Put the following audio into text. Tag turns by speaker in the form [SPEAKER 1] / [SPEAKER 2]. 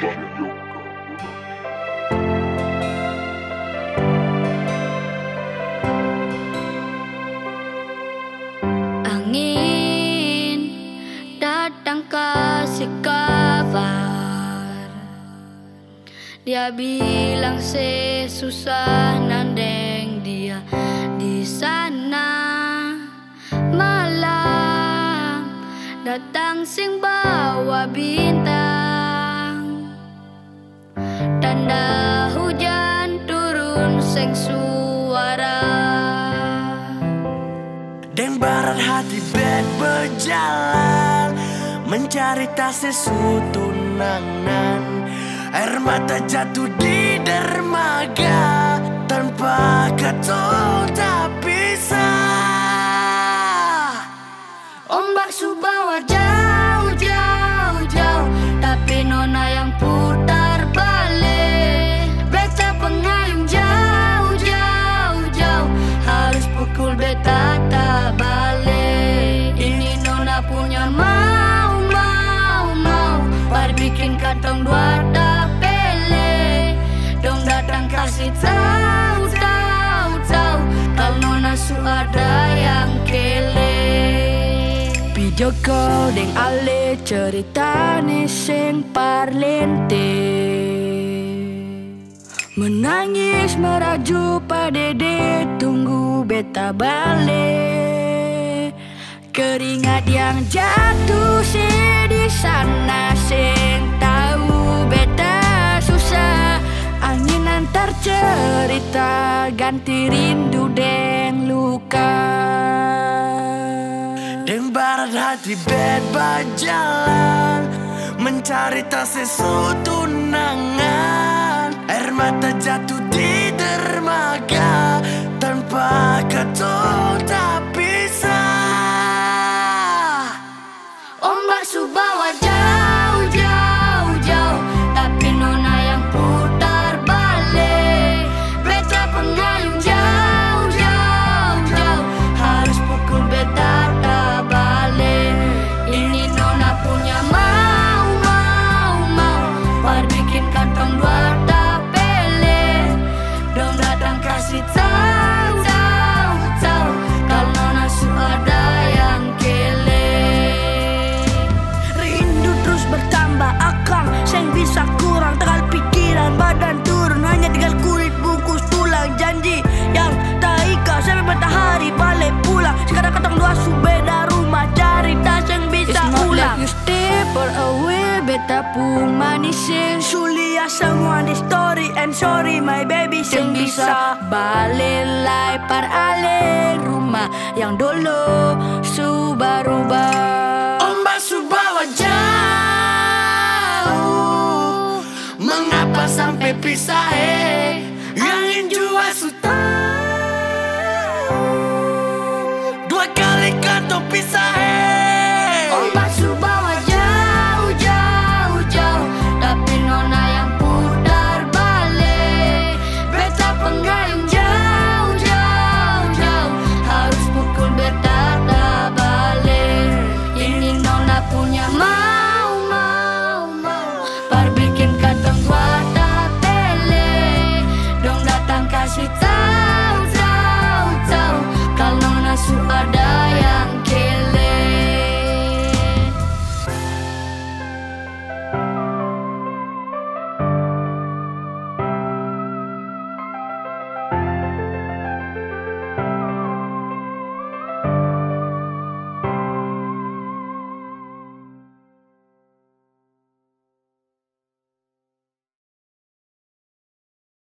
[SPEAKER 1] Angin datang kasih kabar, dia bilang sesusah nandeng dia di sana. Malam datang sing bawa bintang, tanda hujan turun sing suara.
[SPEAKER 2] Deng barat hati bed berjalan, mencari tak sesutunangan. Air mata jatuh di dermaga, tanpa kata tak bisa.
[SPEAKER 1] Ombak subawa jauh, jauh, jauh, tapi nona yang putar balik. Beta pengayung jauh, jauh, jauh, harus pukul beta tak balik. Ini nona punya mau, mau, mau, bar bikin kantong dua tak pele. Dong datang kasih tahu, tahu, tahu, kalau nona su ada yang kele. Video call deng ale ceritane sing parlente, menangis meraju padede tunggu beta balik. Keringat yang jatuh di sana sing tahu beta susah. Angin antar cerita ganti rindu deng luka.
[SPEAKER 2] Deng barat hati bed berjalan, mencari tak sesutunangan. Air mata jatuh di dermaga, tanpa kata tak bisa.
[SPEAKER 1] Ombak subawa jauh, jauh, jauh, tapi nona yang putar balik. Beta pengayung jauh, jauh, jauh, harus pukul beta tak balik. Ini nona punya mau, mau, mau, bar bikin kantong dua tak pele. Dong datang kasih tahu, tahu, tahu, kalau nona su ada yang kele.
[SPEAKER 3] Rindu terus bertambah akang, seng bisa kurang. Tegal pikiran badan turun, hanya tinggal kulit bungkus tulang. Janji yang tak ikhlas sampai matahari balik pulang. Sekarang ketong dua su beda rumah, cari tas yang bisa ulang.
[SPEAKER 1] You stay far away, beta pun manisin.
[SPEAKER 3] Sulia semua di story and sorry my baby seng bisa
[SPEAKER 1] balik lai par ale rumah yang dulu su berubah.
[SPEAKER 2] Ombak subawa jauh, mengapa sampai pisah? Angin jua su tahu, dua kali kata pisah.
[SPEAKER 1] Ombak su bawa jauh, jauh, jauh, tapi nona yang putar balik. Beta pengayung jauh, jauh, jauh, harus pukul beta tak balik. Ini nona punya mau, mau, mau, bar bikin kantong gua tak pele. Dong datang kasih tahu, tahu, tahu, kalau nona su ada yang kele.